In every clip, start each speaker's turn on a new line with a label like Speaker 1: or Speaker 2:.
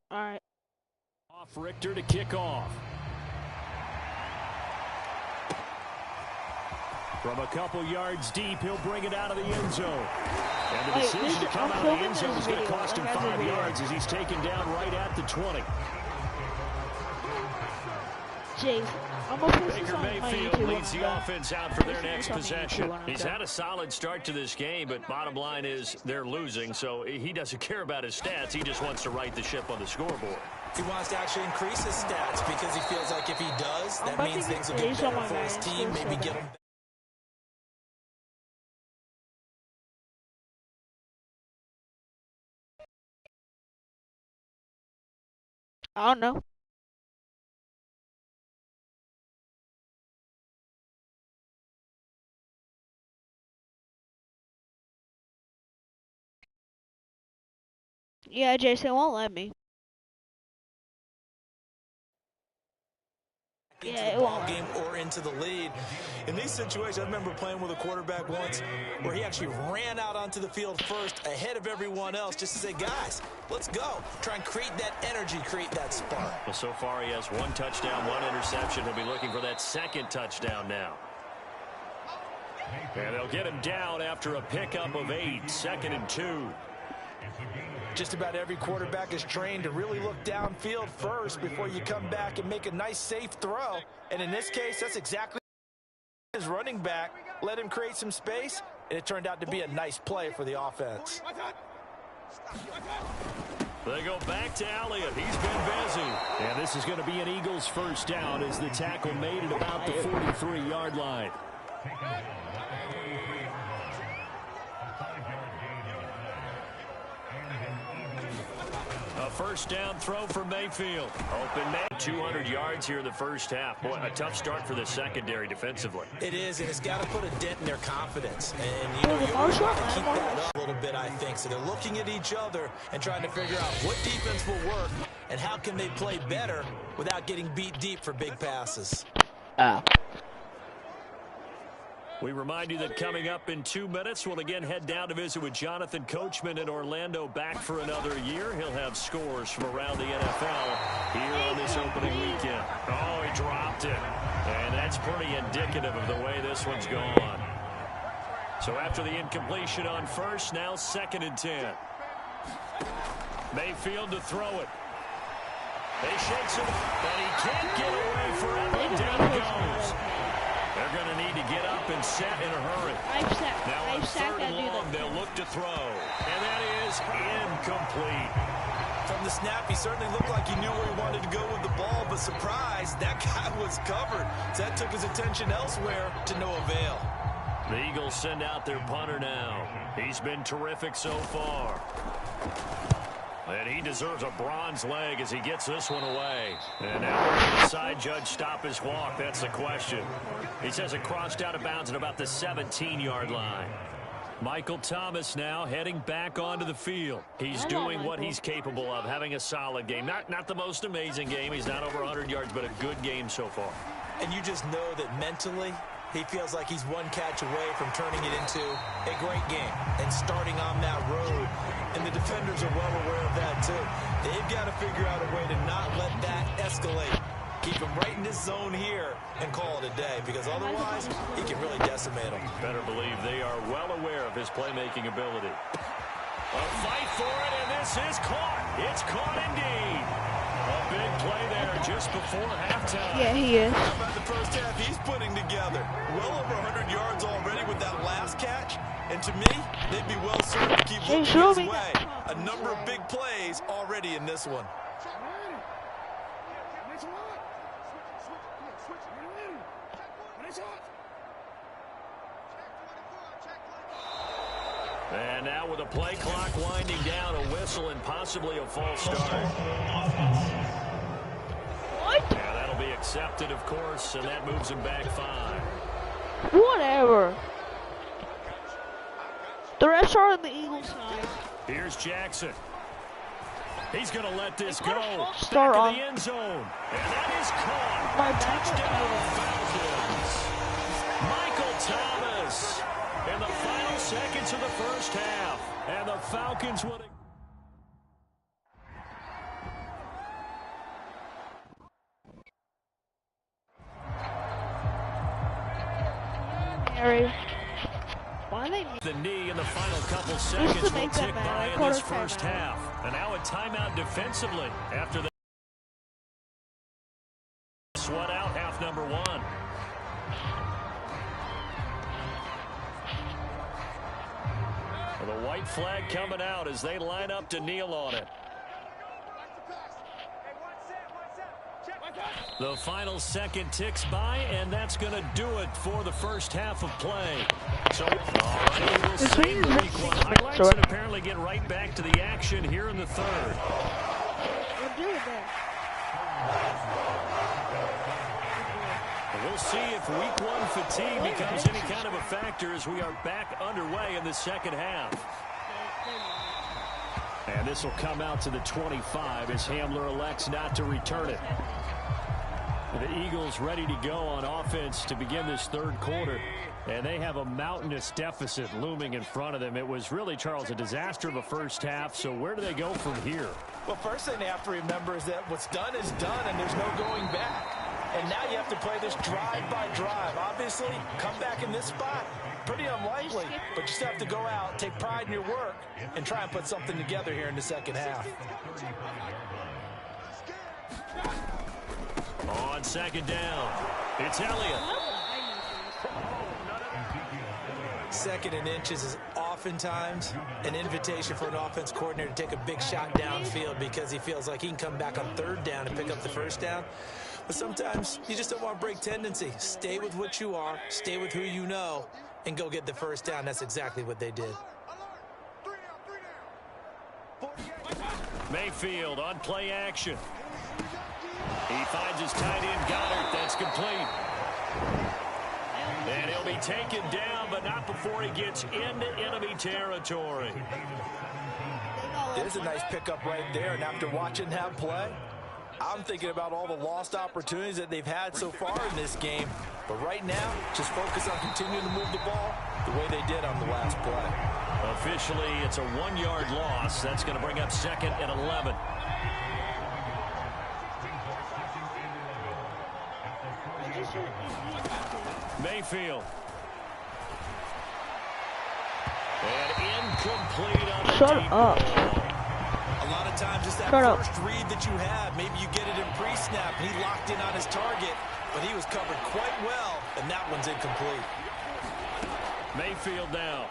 Speaker 1: All right.
Speaker 2: Off Richter to kick off. From a couple yards deep, he'll bring it out of the end zone. And the decision to come out of the end zone is going to cost him 5 yards as he's taken down right at the 20.
Speaker 1: Jeez, I'm gonna put
Speaker 2: Baker Mayfield leads the offense out for their next possession. He's had a solid start to this game, but bottom line is they're losing, so he doesn't care about his stats. He just wants to right the ship on the scoreboard.
Speaker 3: He wants to actually increase his stats because he feels like if he does, that means things will get better for his team, maybe get him.
Speaker 1: I don't know. Yeah, Jason won't let me.
Speaker 3: Into the ball game or into the lead. In these situations, I remember playing with a quarterback once where he actually ran out onto the field first ahead of everyone else just to say, guys, let's go. Try and create that energy, create that spark.
Speaker 2: Well, so far he has 1 touchdown, 1 interception. He'll be looking for that 2nd touchdown now. And they'll get him down after a pickup of 8, 2nd and 2.
Speaker 3: Just about every quarterback is trained to really look downfield first before you come back and make a nice, safe throw. And in this case, that's exactly his running back. Let him create some space, and it turned out to be a nice play for the offense.
Speaker 2: They go back to Elliott. He's been busy. And this is going to be an Eagles first down as the tackle made at about the 43-yard line. A first down throw for Mayfield. Open May. 200 yards here in the first half. Boy, a tough start for the secondary defensively.
Speaker 3: It is, and it's got to put a dent in their confidence. And, you know, you want to keep that up a little bit, I think. So they're looking at each other and trying to figure out what defense will work and how can they play better without getting beat deep for big passes.
Speaker 2: We remind you that coming up in 2 minutes, we'll again head down to visit with Jonathan Coachman in Orlando, back for another year. He'll have scores from around the NFL here on this opening weekend. Oh, he dropped it. And that's pretty indicative of the way this one's gone. So after the incompletion on first, now 2nd and 10. Mayfield to throw it. They shakes it, but he can't get away forever. Down it goes. They're going to need to get up and set in a hurry. Now on 3rd and long, they'll look to throw. And that is incomplete.
Speaker 3: From the snap, he certainly looked like he knew where he wanted to go with the ball, but surprise, that guy was covered. So that took his attention elsewhere to no avail.
Speaker 2: The Eagles send out their punter now. He's been terrific so far. And he deserves a bronze leg as he gets this one away. And now where did the side judge stop his walk? That's the question. He says it crossed out of bounds at about the 17-yard line. Michael Thomas now heading back onto the field. He's doing what he's capable of, having a solid game. Not the most amazing game. He's not over 100 yards, but a good game so far.
Speaker 3: And you just know that mentally, he feels like he's one catch away from turning it into a great game and starting on that road. And the defenders are well aware of that, too. They've got to figure out a way to not let that escalate. Keep him right in this zone here and call it a day, because otherwise he can really decimate them.
Speaker 2: Better believe they are well aware of his playmaking ability. A fight for it, and this is caught. It's caught indeed. A big play there just before halftime.
Speaker 1: Yeah, he is.
Speaker 3: How about the first half he's putting together? Well over 100 yards already with that last catch. And to me, they'd be well served to keep looking his way. A number of big plays already in this one.
Speaker 2: And now with a play clock winding down, a whistle and possibly a false start.
Speaker 1: What?
Speaker 2: Yeah, that'll be accepted, of course, and that moves him back 5.
Speaker 1: Whatever. The refs are on the Eagles side.
Speaker 2: Here's Jackson. He's going to let this go. Back
Speaker 1: in
Speaker 2: the end zone. And that is caught. Touchdown, Falcons. Michael Thomas in the final seconds of the first half. And the Falcons will...
Speaker 1: Harry. Why they
Speaker 2: The knee in the final couple seconds will
Speaker 1: make that
Speaker 2: tick
Speaker 1: matter.
Speaker 2: by in
Speaker 1: Quarter
Speaker 2: this first
Speaker 1: timeout.
Speaker 2: half. And now a timeout defensively after the sweat out half number one. The white flag coming out as they line up to kneel on it. The final second ticks by, and that's going to do it for the first half of play. So, all right, we'll save the week one highlights and apparently get right back to the action here in the third. We'll see if week one fatigue becomes any kind of a factor as we are back underway in the second half. And this will come out to the 25 as Hamler elects not to return it. The Eagles ready to go on offense to begin this third quarter. And they have a mountainous deficit looming in front of them. It was really, Charles, a disaster of a first half. So where do they go from here?
Speaker 3: Well, first thing they have to remember is that what's done is done and there's no going back. And now you have to play this drive by drive. Obviously, come back in this spot. Pretty unlikely, but you still have to go out, take pride in your work, and try and put something together here in the second half.
Speaker 2: On second down, it's Elliott.
Speaker 3: Second and inches is oftentimes an invitation for an offense coordinator to take a big shot downfield because he feels like he can come back on third down and pick up the first down. But sometimes you just don't want to break tendency. Stay with what you are, stay with who you know, and go get the first down. That's exactly what they did.
Speaker 2: Mayfield on play action. He finds his tight end Goddard. That's complete. And he'll be taken down, but not before he gets into enemy territory.
Speaker 3: There's a nice pickup right there, and after watching that play, I'm thinking about all the lost opportunities that they've had so far in this game. But right now, just focus on continuing to move the ball the way they did on the last play.
Speaker 2: Officially, it's a 1-yard loss. That's going to bring up second and 11. Mayfield. And incomplete on the deep ball.
Speaker 3: A lot of times it's that first read that you have. Maybe you get it in pre-snap, and he locked in on his target, but he was covered quite well, and that one's incomplete.
Speaker 2: Mayfield now.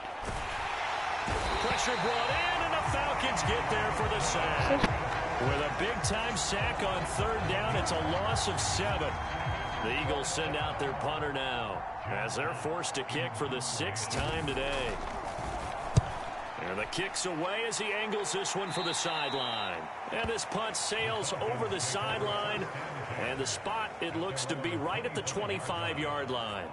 Speaker 2: Pressure brought in, and the Falcons get there for the sack. With a big-time sack on third down, it's a loss of 7. The Eagles send out their punter now as they're forced to kick for the 6th time today. And the kick's away as he angles this one for the sideline. And this punt sails over the sideline. And the spot, it looks to be right at the 25-yard line.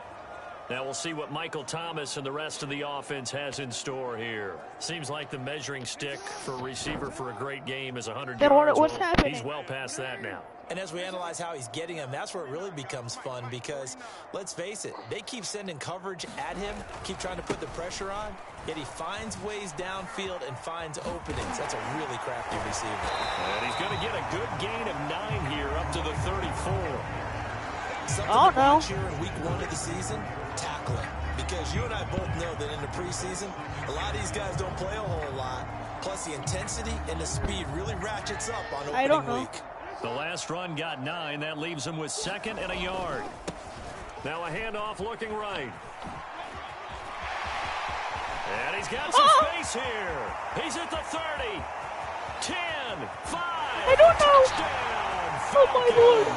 Speaker 2: Now we'll see what Michael Thomas and the rest of the offense has in store here. Seems like the measuring stick for a receiver for a great game is 100 yards.
Speaker 1: What's happening?
Speaker 2: He's well past that now.
Speaker 3: And as we analyze how he's getting him, that's where it really becomes fun because, let's face it, they keep sending coverage at him, keep trying to put the pressure on, yet he finds ways downfield and finds openings. That's a really crafty receiver.
Speaker 2: And he's going to get a good gain of 9 here up to the 34.
Speaker 3: Something to watch here in week 1 of the season, tackling. Because you and I both know that in the preseason, a lot of these guys don't play a whole lot. Plus the intensity and the speed really ratchets up on opening week.
Speaker 2: The last run got 9. That leaves him with 2nd and a yard. Now a handoff looking right. And he's got some space here. He's at the 30. 10, 5.
Speaker 1: I don't know.
Speaker 2: Touchdown,
Speaker 1: Oh, my Lord.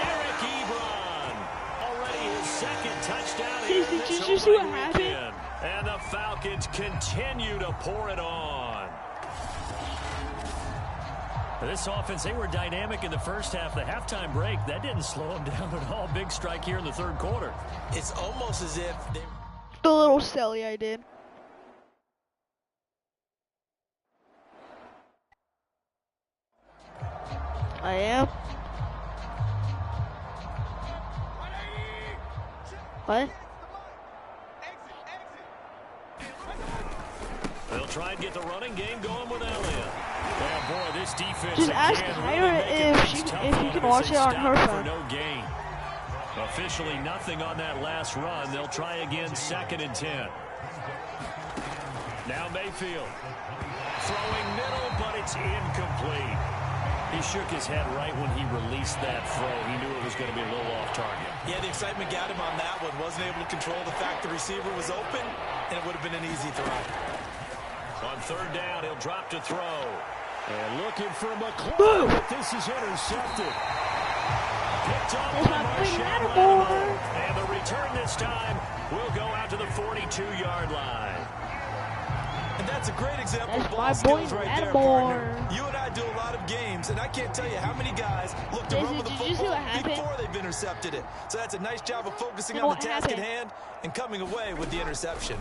Speaker 2: Eric Ebron. Already his 2nd touchdown.
Speaker 1: Did you see what happened?
Speaker 2: And the Falcons continue to pour it on. This offense, they were dynamic in the first half. The halftime break, that didn't slow them down at all. Big strike here in the third quarter.
Speaker 3: It's almost as if they...
Speaker 1: The little silly I did. I am. What?
Speaker 2: They'll try and get the running game going with Elliott. Oh boy, this defense
Speaker 1: just ask Tyra if she can watch it on her phone.
Speaker 2: No gain. Officially nothing on that last run. They'll try again, 2nd and 10. Now Mayfield. Throwing middle, but it's incomplete. He shook his head right when he released that throw. He knew it was going to be a little off target.
Speaker 3: Yeah, the excitement got him on that one. Wasn't able to control the fact the receiver was open, and it would have been an easy throw.
Speaker 2: On 3rd down, he'll drop to throw. And looking for McClure, but this is intercepted. Picked up by Marshall. And the return this time will go out to the 42-yard line.
Speaker 3: And that's a great example of ball skills right there, partner. You and I do a lot of games, and I can't tell you how many guys look to run with the football before they've intercepted it. So that's a nice job of focusing on the task at hand and coming away with the interception.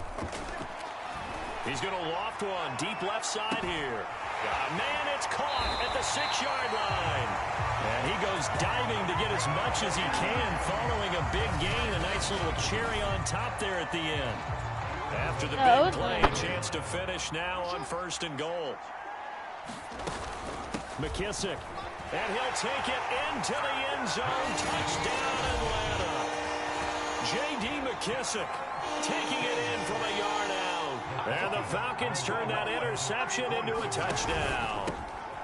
Speaker 2: He's going to loft one deep left side here. Man, it's caught at the 6-yard line. And he goes diving to get as much as he can following a big gain. A nice little cherry on top there at the end. After the big play, chance to finish now on 1st and goal. McKissick. And he'll take it into the end zone. Touchdown, Atlanta. J.D. McKissick taking it in from a yard out. And the Falcons turn that interception into a touchdown.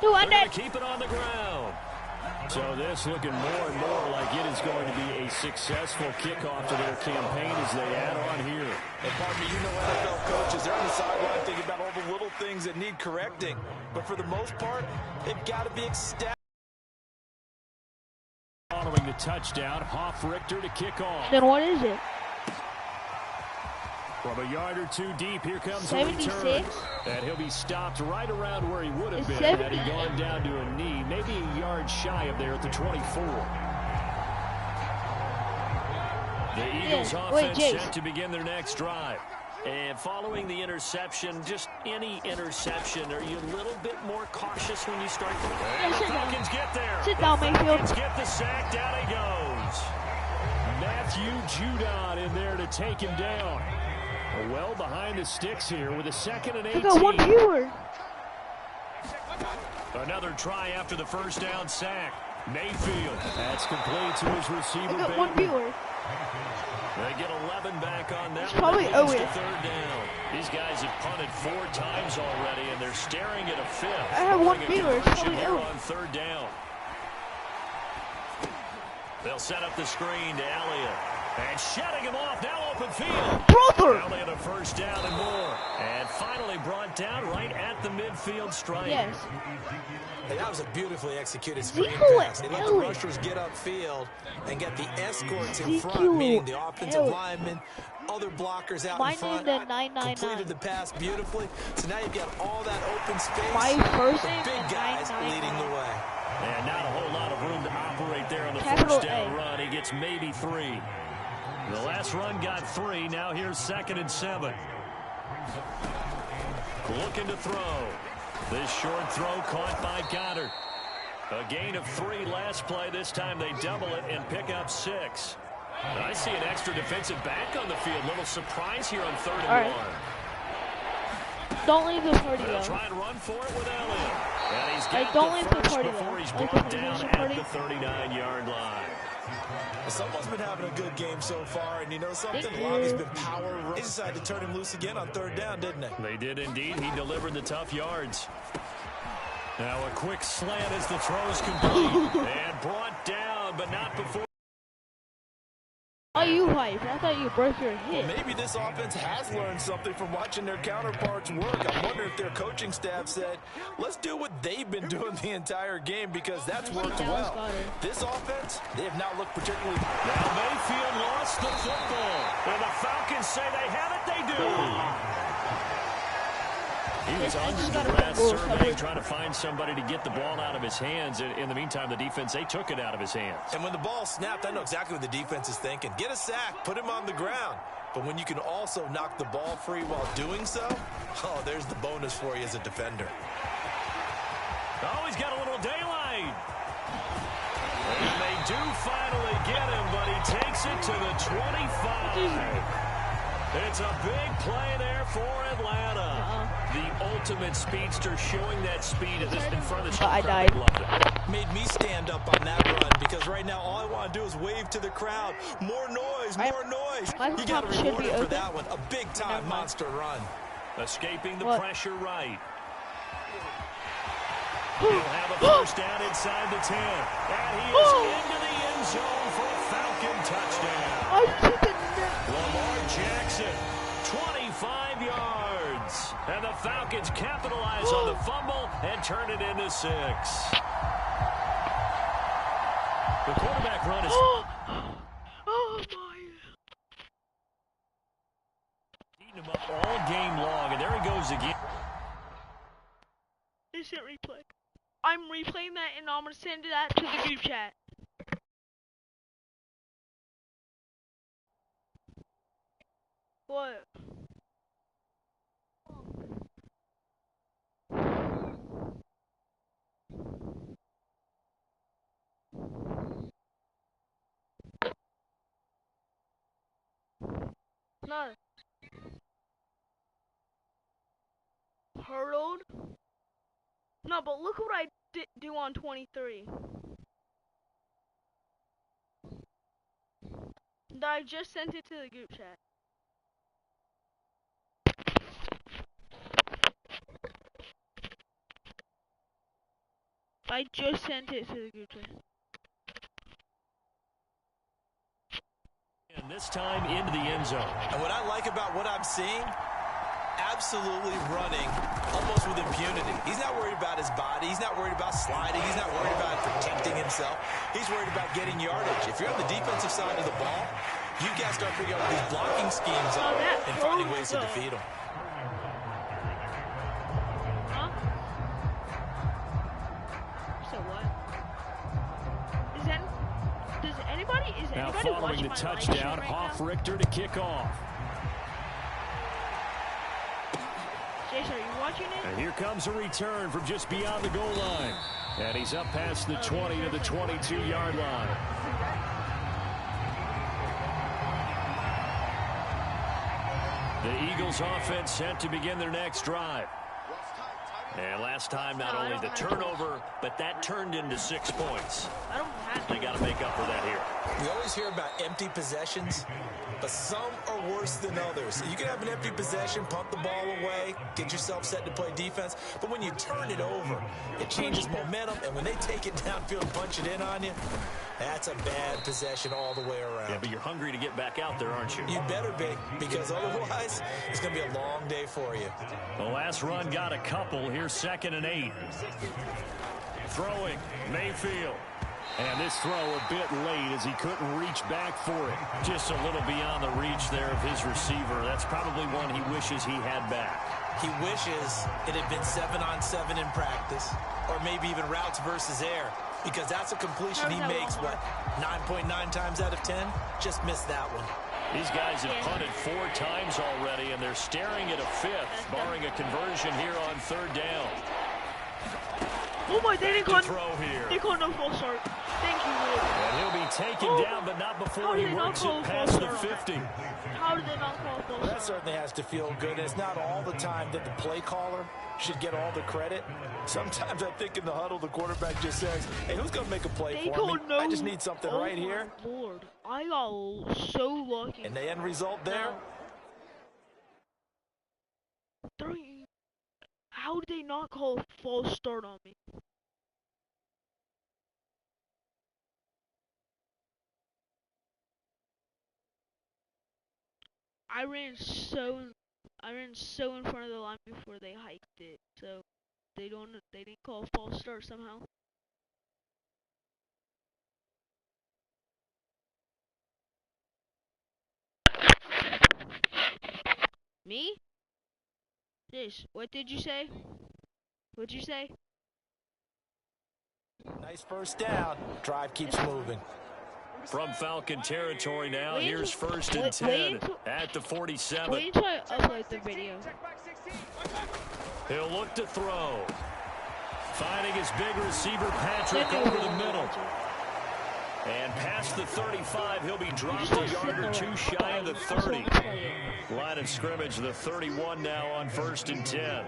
Speaker 2: They're going to keep it on the ground. So this looking more and more like it is going to be a successful kickoff to their campaign as they add on here.
Speaker 3: And pardon me, you know NFL coaches, they're on the sideline thinking about all the little things that need correcting. But for the most part, they've got to be ecstatic.
Speaker 2: Following the touchdown, Hoff-Richter to kick off.
Speaker 1: Then what is it?
Speaker 2: From a yard or two deep, here comes
Speaker 1: 76.
Speaker 2: a return. And he'll be stopped right around where he would have been had he gone down to a knee, maybe a yard shy of there at the 24. The Eagles offense set to begin their next drive. And following the interception, just any interception, are you a little bit more cautious when you start? And the Falcons get there.
Speaker 1: Sit down, Mayfield.
Speaker 2: Falcons get the sack. Down he goes. Matthew Judon in there to take him down. Well behind the sticks here with a 2nd and 18.
Speaker 1: I got one viewer.
Speaker 2: Another try after the 1st down sack. Mayfield. That's complete to his receiver.
Speaker 1: I got one viewer.
Speaker 2: They get 11 back on that.
Speaker 1: It's probably Owen.
Speaker 2: 3rd down. These guys have punted 4 times already, and they're staring at a 5th.
Speaker 1: I have one viewer. It's probably Owen.
Speaker 2: On 3rd down. They'll set up the screen to Elliott. And shutting him off, now open field.
Speaker 1: Brother!
Speaker 2: Elliott a 1st down and more. And finally brought down right at the midfield stripe.
Speaker 1: Yes.
Speaker 3: Hey, that was a beautifully executed screen pass. They let the rushers get upfield and get the escorts in front, meaning the offensive linemen, other blockers out in front. Completed the pass beautifully. So now you've got all that open space. The big guys leading the way.
Speaker 2: And not a whole lot of room to operate there on the 1st down run. He gets maybe 3. The last run got 3. Now here's 2nd and 7. Looking to throw. This short throw caught by Goddard. A gain of 3 last play. This time they double it and pick up 6. I see an extra defensive back on the field. Little surprise here on 3rd and 1.
Speaker 1: Don't leave the party
Speaker 2: They'll
Speaker 1: though.
Speaker 2: try and run for it with Elliott. And he's got
Speaker 1: don't leave the party
Speaker 2: before
Speaker 1: though.
Speaker 2: he's brought down at the 39-yard line.
Speaker 3: Someone's been having a good game so far, and you know something? Lobby's been power. They decided to turn him loose again on 3rd down, didn't they?
Speaker 2: They did indeed. He delivered the tough yards. Now a quick slant as the throw's complete. And brought down, but not before.
Speaker 1: Oh, you hype. I thought you broke your hip.
Speaker 3: Well, maybe this offense has learned something from watching their counterparts work. I wonder if their coaching staff said, let's do what they've been doing the entire game, because that's worked well. This offense, they have not looked particularly...
Speaker 2: Now Mayfield lost the football. And the Falcons say they have it. They do. He was under duress, surveying, trying to find somebody to get the ball out of his hands. In the meantime, the defense, they took it out of his hands.
Speaker 3: And when the ball snapped, I know exactly what the defense is thinking. Get a sack, put him on the ground. But when you can also knock the ball free while doing so, oh, there's the bonus for you as a defender.
Speaker 2: Oh, he's got a little daylight. And they do finally get him, but he takes it to the 25. It's a big play there for Atlanta. The ultimate speedster showing that speed in front of the
Speaker 1: I died.
Speaker 3: Made me stand up on that run because right now all I want to do is wave to the crowd. More noise, more noise. You got to reward him for that one. A big-time monster run.
Speaker 2: Escaping the pressure right. He'll have a first down inside the 10. And he is into the end zone for a Falcon touchdown. Lamar Jackson, 25 yards. And the Falcons capitalize on the fumble and turn it into 6. The quarterback run is...
Speaker 1: Oh, my.
Speaker 2: Eating him up all game long, and there he goes again.
Speaker 1: Instant replay. I'm replaying that, and I'm going to send that to the group chat. What? No. Hurdled? No, but look what I do on 23. I just sent it to the group chat. I just sent it to the group chat.
Speaker 2: And this time into the end zone.
Speaker 3: And what I like about what I'm seeing, absolutely running almost with impunity. He's not worried about his body. He's not worried about sliding. He's not worried about protecting himself. He's worried about getting yardage. If you're on the defensive side of the ball, you've got to start figuring out what these blocking schemes are and finding ways to defeat them.
Speaker 2: Now following the touchdown, Hoff-Richter to kick off.
Speaker 1: Jason, are you watching it?
Speaker 2: And here comes a return from just beyond the goal line. And he's up past the 20 to the 22-yard line. The Eagles offense set to begin their next drive. And last time, not only the turnover, but that turned into 6 points. They got to make up for that here.
Speaker 3: We always hear about empty possessions, but some are worse than others. You can have an empty possession, pump the ball away, get yourself set to play defense, but when you turn it over, it changes momentum, and when they take it downfield and punch it in on you, that's a bad possession all the way around.
Speaker 2: Yeah, but you're hungry to get back out there, aren't you?
Speaker 3: You better be, because otherwise, it's going to be a long day for you.
Speaker 2: The last run got a couple. Here's 2nd and 8. Throwing, Mayfield. And this throw a bit late as he couldn't reach back for it. Just a little beyond the reach there of his receiver. That's probably one he wishes he had back.
Speaker 3: He wishes it had been 7-on-7 in practice, or maybe even routes versus air, because that's a completion he makes, what, 9.9 times out of 10? Just missed that one.
Speaker 2: These guys have punted 4 times already, and they're staring at a 5th, barring a conversion here on 3rd down.
Speaker 1: Oh my, they didn't call
Speaker 2: no
Speaker 1: false start. Thank you, Lord.
Speaker 2: And he'll be taken down, but not before he works it past the 50.
Speaker 1: How did they not call a false start?
Speaker 3: That certainly has to feel good. It's not all the time that the play caller should get all the credit. Sometimes I think in the huddle, the quarterback just says, hey, who's going to make a play for me? I just need something right here.
Speaker 1: Lord, I got so lucky.
Speaker 3: And the end result there?
Speaker 1: How did they not call a false start on me? I ran so in front of the line before they hiked it, so they didn't call a false start somehow. Me? This, what did you say? What'd you say?
Speaker 3: Nice first down. Drive keeps moving.
Speaker 2: From Falcon territory now, here's 1st and 10 at the 47.
Speaker 1: Wait until I upload the video.
Speaker 2: He'll look to throw. Finding his big receiver, Patrick, over the middle. And past the 35, he'll be dropped a yard or two shy of the 30. Line of scrimmage, the 31 now on 1st and 10.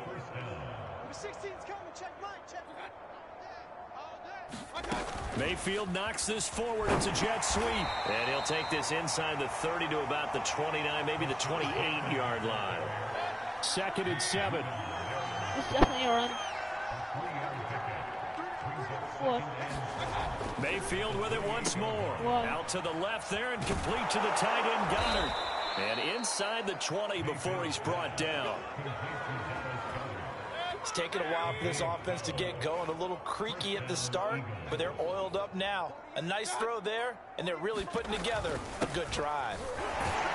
Speaker 2: Mayfield knocks this forward. It's a jet sweep. And he'll take this inside the 30 to about the 29, maybe the 28-yard line. 2nd and 7.
Speaker 1: It's definitely a run. What?
Speaker 2: Mayfield with it once more.
Speaker 1: What?
Speaker 2: Out to the left there and complete to the tight end Goddard. And inside the 20 before he's brought down.
Speaker 3: It's taken a while for this offense to get going. A little creaky at the start, but they're oiled up now. A nice throw there, and they're really putting together a good drive.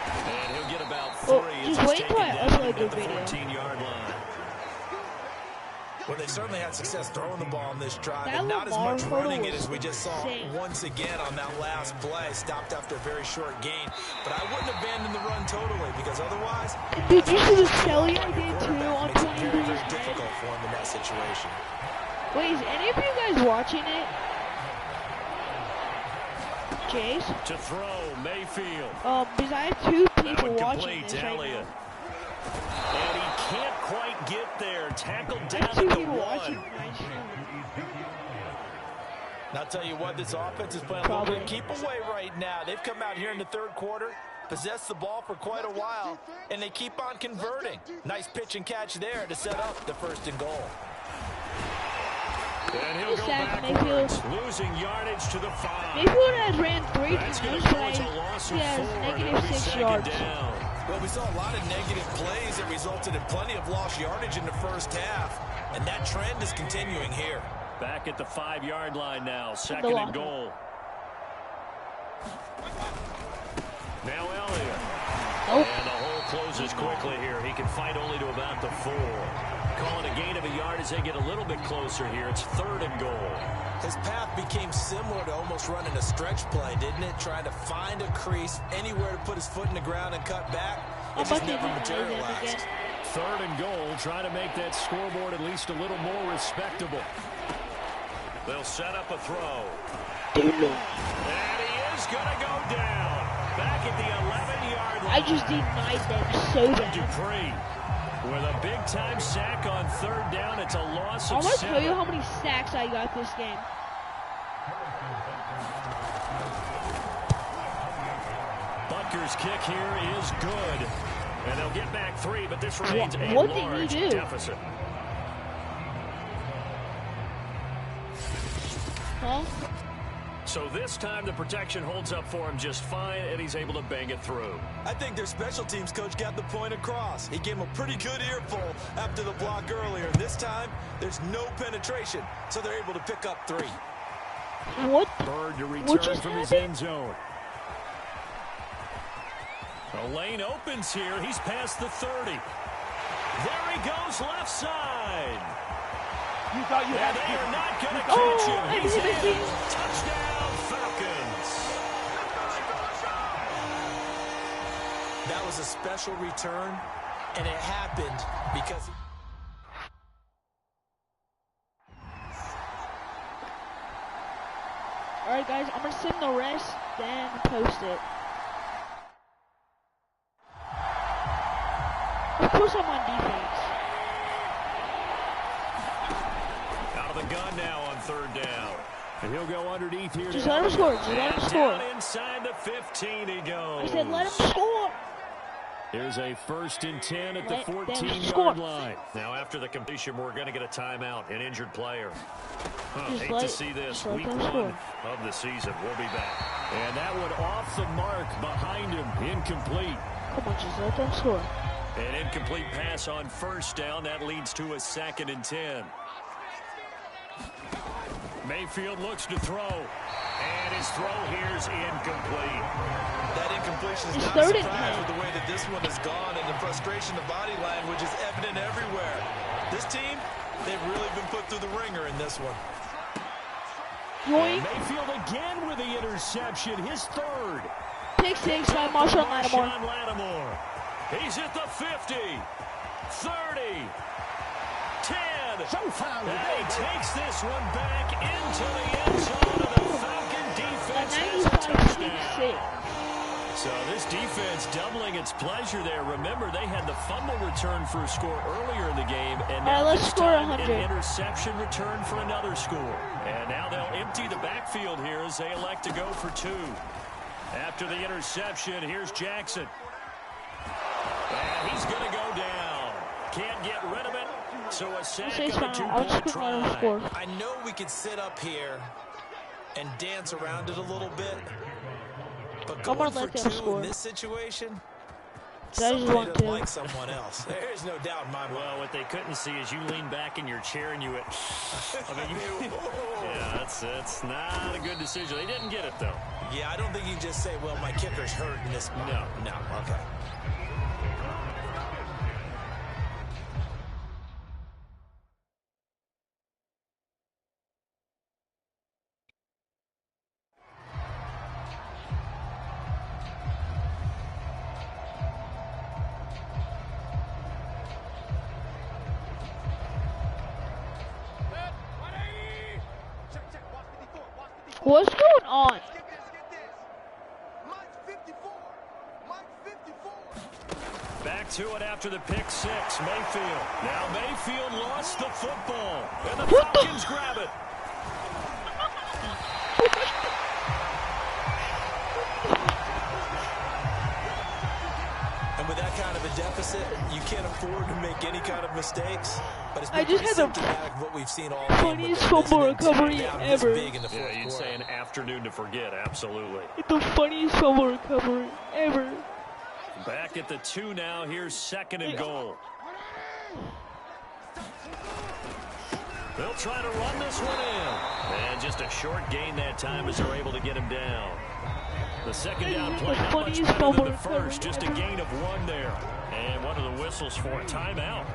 Speaker 2: And he'll get about 3.
Speaker 1: Just wait till I upload the video.
Speaker 2: 14-yard line.
Speaker 3: Well, they certainly had success throwing the ball on this drive,
Speaker 1: That
Speaker 3: and not as
Speaker 1: Lamar
Speaker 3: much
Speaker 1: photo
Speaker 3: running it
Speaker 1: was
Speaker 3: as we just saw
Speaker 1: insane.
Speaker 3: once again on that last play. Stopped after a very short gain. But I wouldn't abandon the run totally, because otherwise,
Speaker 1: Dude, you see the Kelly I did too on
Speaker 3: makes it very,
Speaker 1: 20
Speaker 3: very difficult for him in that situation.
Speaker 1: Wait, is any of you guys watching it? Jace?
Speaker 2: To throw, Mayfield.
Speaker 1: Because I have 2
Speaker 2: That
Speaker 1: people
Speaker 2: one
Speaker 1: watching
Speaker 2: complete
Speaker 1: this
Speaker 2: to
Speaker 1: right
Speaker 2: Elliott.
Speaker 1: now.
Speaker 2: And he can't quite get there. Tackled
Speaker 1: I
Speaker 2: down
Speaker 1: have
Speaker 2: at
Speaker 1: 2
Speaker 2: the
Speaker 1: people watching
Speaker 2: 1.
Speaker 1: my stream.
Speaker 3: And I'll tell you what, this offense is playing a little bit keep away right now. They've come out here in the 3rd quarter, possessed the ball for quite a while, and they keep on converting. Nice pitch and catch there to set up the 1st and goal.
Speaker 2: And he'll go
Speaker 1: Sack,
Speaker 2: backwards, losing yardage to the 5.
Speaker 1: Mayfield has ran 3
Speaker 2: That's
Speaker 1: times,
Speaker 2: going to
Speaker 1: but
Speaker 2: cause a loss of
Speaker 1: he has
Speaker 2: 4.
Speaker 1: negative
Speaker 2: It'll be
Speaker 1: 6
Speaker 2: 2nd
Speaker 1: yards.
Speaker 2: down.
Speaker 3: Well, we saw a lot of negative plays that resulted in plenty of lost yardage in the 1st half, and that trend is continuing here.
Speaker 2: Back at the 5-yard line now, 2nd and goal. Now Elliott.
Speaker 1: Nope.
Speaker 2: And the hole closes quickly here. He can fight only to about the 4. Calling a gain of a yard as they get a little bit closer here. It's 3rd and goal.
Speaker 3: His path became similar to almost running a stretch play, didn't it? Trying to find a crease, anywhere to put his foot in the ground and cut back. It just never materialized.
Speaker 2: 3rd and goal, trying to make that scoreboard at least a little more respectable. They'll set up a throw. And he is going to go down. Back at the 11-yard line.
Speaker 1: I just denied them so bad.
Speaker 2: Dupree with a big-time sack on 3rd down. It's a loss
Speaker 1: I'm
Speaker 2: of
Speaker 1: going to
Speaker 2: 7.
Speaker 1: tell you how many sacks I got this game.
Speaker 2: Butker's kick here is good. And they'll get back 3, but this remains a
Speaker 1: What did
Speaker 2: large
Speaker 1: he do?
Speaker 2: deficit.
Speaker 1: Huh?
Speaker 3: So this time the protection holds up for him just fine, and he's able to bang it through. I think their special teams coach got the point across. He gave him a pretty good earful after the block earlier. This time, there's no penetration, so they're able to pick up 3.
Speaker 1: What?
Speaker 2: Bird to
Speaker 1: What
Speaker 2: return
Speaker 1: just
Speaker 2: from his
Speaker 1: happened?
Speaker 2: end zone. The lane opens here. He's past the 30. There he goes left side.
Speaker 4: You thought you had
Speaker 2: And they
Speaker 4: to
Speaker 2: are not going to
Speaker 1: Oh,
Speaker 2: catch
Speaker 1: I
Speaker 2: him. He's
Speaker 1: didn't
Speaker 2: in.
Speaker 1: see.
Speaker 2: Touchdown, Falcons.
Speaker 3: That was a special return, and it happened because...
Speaker 1: Alright guys, I'm gonna send the rest, then post it. Of course I'm on defense.
Speaker 2: Out of the gun now on 3rd down. And he'll go underneath here.
Speaker 1: Just
Speaker 2: to
Speaker 1: let him
Speaker 2: Elliott.
Speaker 1: score, just let him
Speaker 2: And
Speaker 1: score.
Speaker 2: down inside the 15 he goes.
Speaker 1: I said let him score.
Speaker 2: Here's a 1st and 10 at the
Speaker 1: Let them
Speaker 2: 14-yard
Speaker 1: score.
Speaker 2: line. Now after the completion, we're going to get a timeout, an injured player.
Speaker 1: Just
Speaker 2: Hate
Speaker 1: let-
Speaker 2: to see this.
Speaker 1: just let
Speaker 2: Week
Speaker 1: them
Speaker 2: 1
Speaker 1: score.
Speaker 2: of the season. We'll be back. And that one off the mark behind him. Incomplete.
Speaker 1: Come on, just let them score.
Speaker 2: An incomplete pass on 1st down. That leads to a 2nd and 10. Mayfield looks to throw. And his throw here is incomplete.
Speaker 3: That incompletion is
Speaker 1: It's
Speaker 3: not
Speaker 1: 3rd
Speaker 3: a
Speaker 1: and
Speaker 3: surprise
Speaker 1: 10.
Speaker 3: with the way that this one has gone, and the frustration, the body language is evident everywhere. This team, they've really been put through the ringer in this one.
Speaker 1: Yoink.
Speaker 2: Mayfield again with the interception. His 3rd.
Speaker 1: Pick 6 by Marshawn Lattimore.
Speaker 2: Marshawn Lattimore. He's at the 50, 30, 10. And he takes this one back into the end zone, and the Falcon defense has touchdown. So this defense doubling its pleasure there. Remember, they had the fumble return for a score earlier in the game, and now
Speaker 1: let's
Speaker 2: this
Speaker 1: score
Speaker 2: time
Speaker 1: 100.
Speaker 2: an interception return for another score. And now they'll empty the backfield here as they elect to go for two. After the interception, here's Jackson. And he's going to go down. Can't get rid of it. So a sack on a two-point try.
Speaker 3: I know we could sit up here and dance around it a little bit. But going for two in this situation, somebody doesn't like someone else. There's no doubt in my mind.
Speaker 2: Well, what they couldn't see is you lean back in your chair and you went, yeah, that's not a good decision. They didn't get it, though.
Speaker 3: Yeah, I don't think you can just say, well, my kicker's hurt in this spot. No, okay.
Speaker 1: What's going on?
Speaker 2: Back to it after the pick six. Mayfield. Now Mayfield lost the football. And the Falcons grab it.
Speaker 3: And with that kind of a deficit, you can't afford to make any kind of mistakes. But it's
Speaker 1: I just had
Speaker 3: symptomatic of what we've seen all
Speaker 1: funniest fumble recovery ever.
Speaker 2: Yeah, you'd say an afternoon to forget. Absolutely.
Speaker 1: It's the funniest fumble recovery ever.
Speaker 2: Back at the 2 now. Here's second and goal. They'll try to run this one in. And just a short gain that time as they're able to get him down. The second down play not much better than the first. Just a gain of 1 there. And what are the whistles for? Timeout.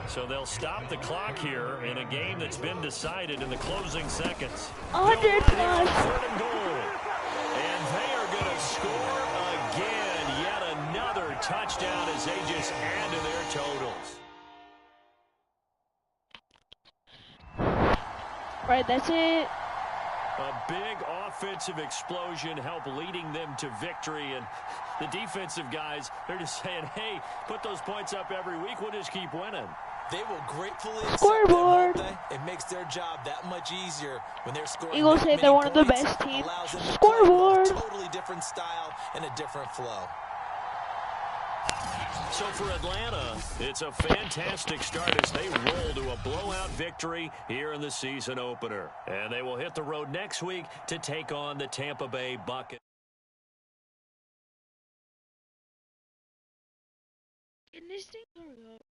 Speaker 2: So they'll stop the clock here in a game that's been decided in the closing seconds.
Speaker 1: 100 plus.
Speaker 2: Third and goal. And they are going to score again. Yet another touchdown as they just add to their totals.
Speaker 1: All right, that's it.
Speaker 2: A big offensive explosion helped leading them to victory. And the defensive guys, they're just saying, hey, put those points up every week. We'll just keep winning.
Speaker 3: They will gratefully accept
Speaker 1: Scoreboard.
Speaker 3: them, won't they? It makes their job that much easier when they're scoring.
Speaker 1: Eagles say they're one of the best teams. Scoreboard.
Speaker 3: Totally different style and a different flow.
Speaker 2: So for Atlanta, it's a fantastic start as they roll to a blowout victory here in the season opener. And they will hit the road next week to take on the Tampa Bay Buccaneers.
Speaker 1: Can this thing hurry up?